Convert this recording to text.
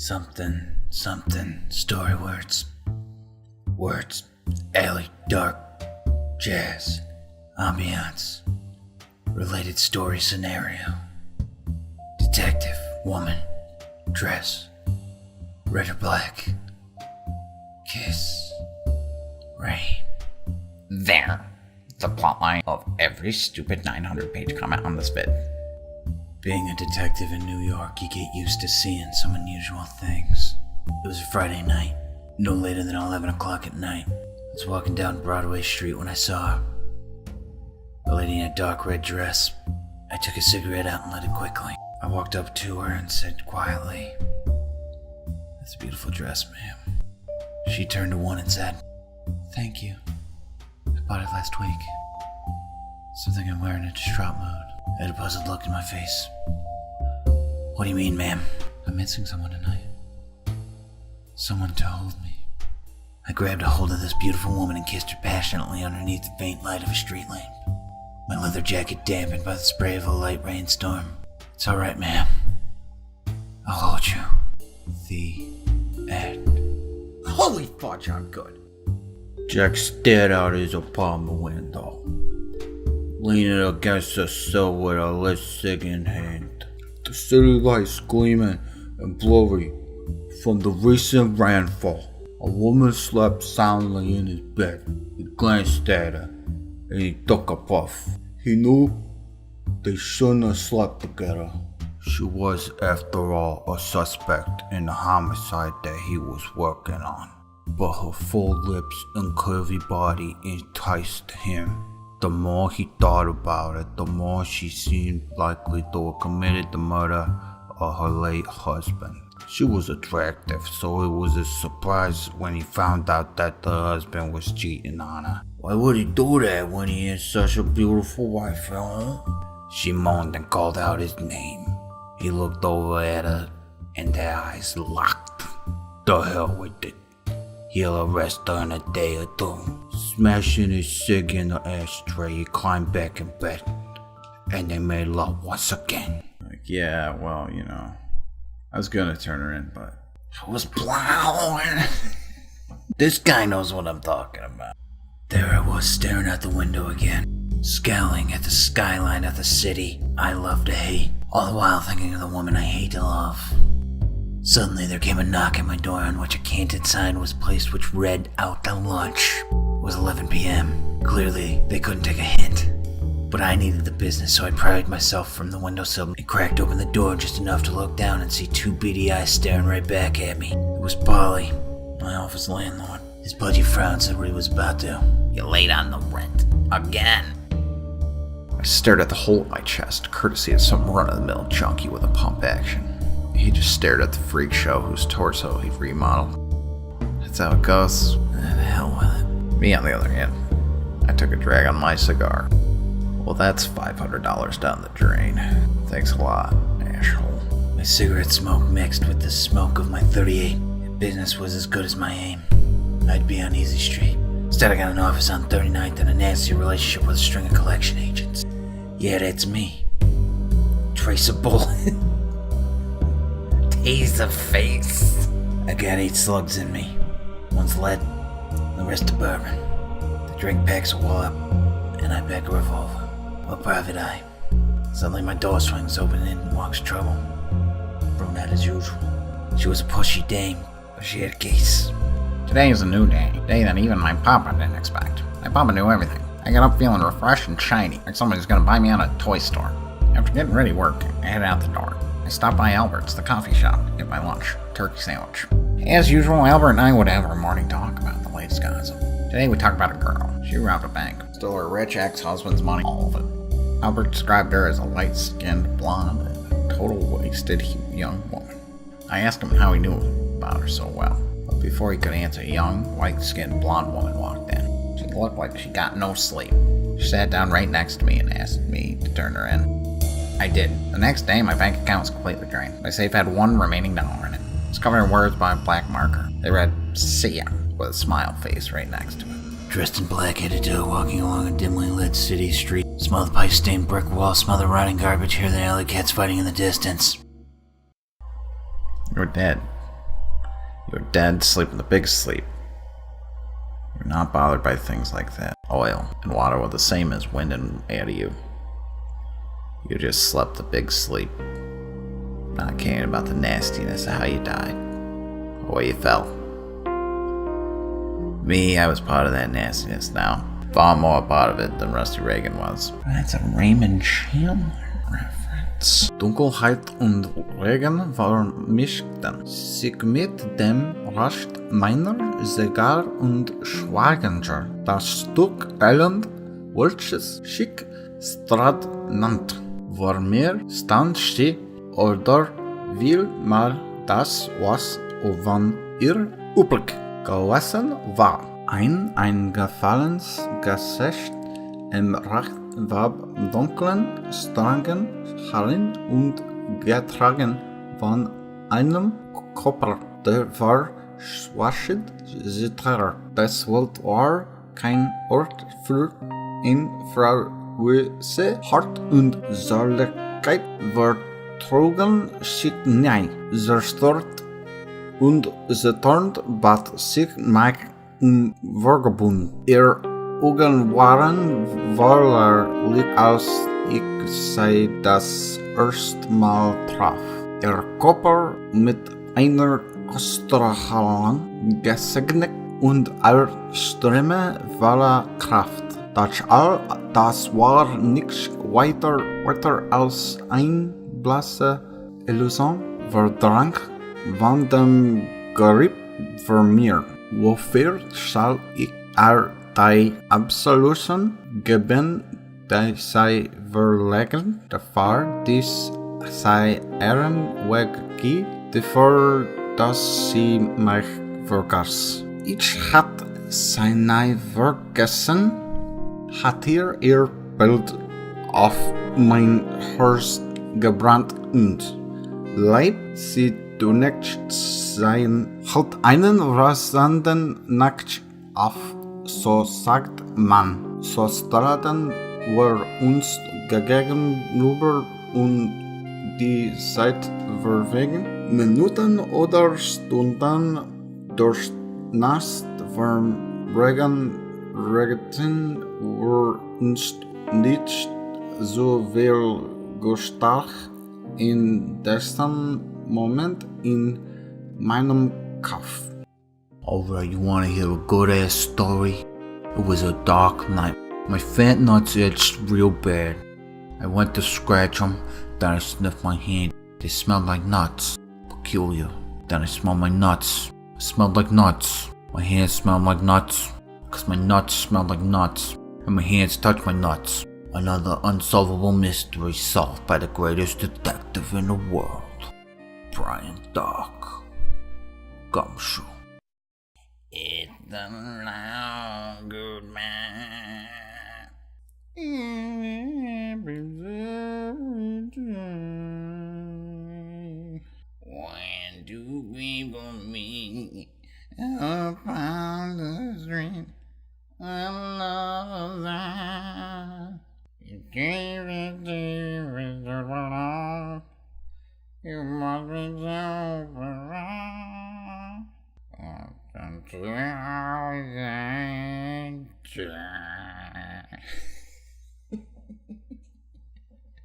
Something, story words. Words, alley, dark, jazz, ambiance, related story scenario. Detective, woman, dress, red or black, kiss, rain. There. The plotline of every stupid 900-page comment on this vid. Being a detective in New York, you get used to seeing some unusual things. It was a Friday night, no later than 11 o'clock at night. I was walking down Broadway Street when I saw her. A lady in a dark red dress. I took a cigarette out and lit it quickly. I walked up to her and said quietly, "That's a beautiful dress, ma'am." She turned to one and said, "Thank you. I bought it last week. Something I'm wearing in a distraught mood." I had a puzzled look in my face. "What do you mean, ma'am?" "I'm missing someone tonight. Someone to hold me." I grabbed a hold of this beautiful woman and kissed her passionately underneath the faint light of a street lamp. My leather jacket dampened by the spray of a light rainstorm. "It's alright, ma'am. I'll hold you." The end. Holy fudge, I'm good. Jack stared out his apartment window, leaning against the sill with a lit cig in hand. The city lights gleaming and blurry from the recent rainfall. A woman slept soundly in his bed. He glanced at her, and he took a puff. He knew they shouldn't have slept together. She was, after all, a suspect in the homicide that he was working on. But her full lips and curvy body enticed him. The more he thought about it, the more she seemed likely to have committed the murder of her late husband. She was attractive, so it was a surprise when he found out that the husband was cheating on her. "Why would he do that when he has such a beautiful wife, huh?" She moaned and called out his name. He looked over at her, and their eyes locked. The hell with it. He'll arrest her in a day or two. Smashing his cig in the ashtray, he climbed back in bed, and they made love once again. Yeah, well, I was gonna turn her in, but I was plowing. This guy knows what I'm talking about. There I was, staring out the window again, scowling at the skyline of the city I love to hate, all the while thinking of the woman I hate to love. Suddenly there came a knock at my door on which a canted sign was placed which read "Out to lunch." It was 11 p.m. Clearly, they couldn't take a hint. But I needed the business, so I pried myself from the windowsill and cracked open the door just enough to look down and see two beady eyes staring right back at me. It was Polly, my office landlord. His pudgy frown said what he was about to. You late on the rent. Again. I stared at the hole in my chest, courtesy of some run-of-the-mill junkie with a pump action. He just stared at the freak show whose torso he'd remodeled. That's how it goes. The hell with it. Me, on the other hand, I took a drag on my cigar. Well, that's $500 down the drain. Thanks a lot, asshole. My cigarette smoke mixed with the smoke of my 38. Business was as good as my aim. I'd be on Easy Street. Instead, I got an office on 39th and a nasty relationship with a string of collection agents. Yeah, that's me. Traceable. Taser face. I got 8 slugs in me. One's lead, the rest of bourbon. The drink packs a wall up, and I pack a revolver. A private eye. Suddenly my door swings open and in walks Trouble. Brunette as usual. She was a pushy dame, but she had a case. Today is a new day. A day that even my papa didn't expect. My papa knew everything. I got up feeling refreshed and shiny, like somebody's gonna buy me out of a toy store. After getting ready to work, I headed out the door. I stopped by Albert's, the coffee shop, to get my lunch, turkey sandwich. As usual, Albert and I would have our morning talk about the latest gossip. Today we talked about a girl. She robbed a bank, stole her rich ex-husband's money, all of it. Albert described her as a light-skinned, blonde, and total-wasted young woman. I asked him how he knew about her so well, but before he could answer, a young, white-skinned, blonde woman walked in. She looked like she got no sleep. She sat down right next to me and asked me to turn her in. I did. The next day, my bank account was completely drained. My safe had one remaining dollar in it. It was covered in words by a black marker. They read, "See ya," with a smile face right next to it. Dressed in black, headed to walking along a dimly lit city street. Smell the pipe-stained brick wall, smell the rotting garbage, hear the alley cats fighting in the distance. You're dead. You're dead, sleeping the big sleep. You're not bothered by things like that. Oil and water were the same as wind and air to you. You just slept the big sleep, not caring about the nastiness of how you died, or where you fell. Me, I was part of that nastiness now. Far more a part of it than Rusty Reagan was. That's a Raymond Chandler reference. Dunkelheit und Regen vermischten sich mit dem Rausch meiner Zigarre und Schweigenger. Das Stück Elend, welches Schick Strad nannt, war mir stand oder will mal das, was von ihr übrig gelassen war. Ein eingefallenes Gesicht im Recht war dunklen, strengen Haaren und getragen von einem Körper, der war schwachend zitternd. Das Welt war kein Ort für ihn, Frauwisse, Hart und Säuligkeit trugen sich nahe, zerstört und zitternd bat sich nach Vagabund. Ihr Augen waren wahrlich, als ich sie das erste Mal traf. Ihr Körper mit einer Ausstrahlung gesegnet und einer Stimme voller Kraft. Das war nichts weiter als ein blasse Illusion, Verdrang von dem Gerieb für mir. Wofür soll ich die Absolution geben, die sie verlegen, dafür, dass sie ihren Weg geht, dafür, dass sie mich vergaß. Ich hatte sie nie vergessen, hat ihr Bild auf mein Herz gebrannt und leib sie du nicht sein, halt einen rasenden Nacht auf, so sagt man. So straten wir uns gegenüber und die Zeit verwegen. Minuten oder Stunden durchnässt vom Regen regten wir uns nicht so viel Gestalt in diesem Moment in meinem Kopf. Alright, you wanna hear a good ass story? It was a dark night. My fat nuts itched real bad. I went to scratch them, then I sniffed my hand. They smelled like nuts. Peculiar. Then I smelled my nuts. It smelled like nuts. My hands smelled like nuts. Cause my nuts smelled like nuts. And my hands touched my nuts. Another unsolvable mystery solved by the greatest detective in the world. Brian Dark. Gumshoe. It's the long goodbye. When do we go meet upon the street?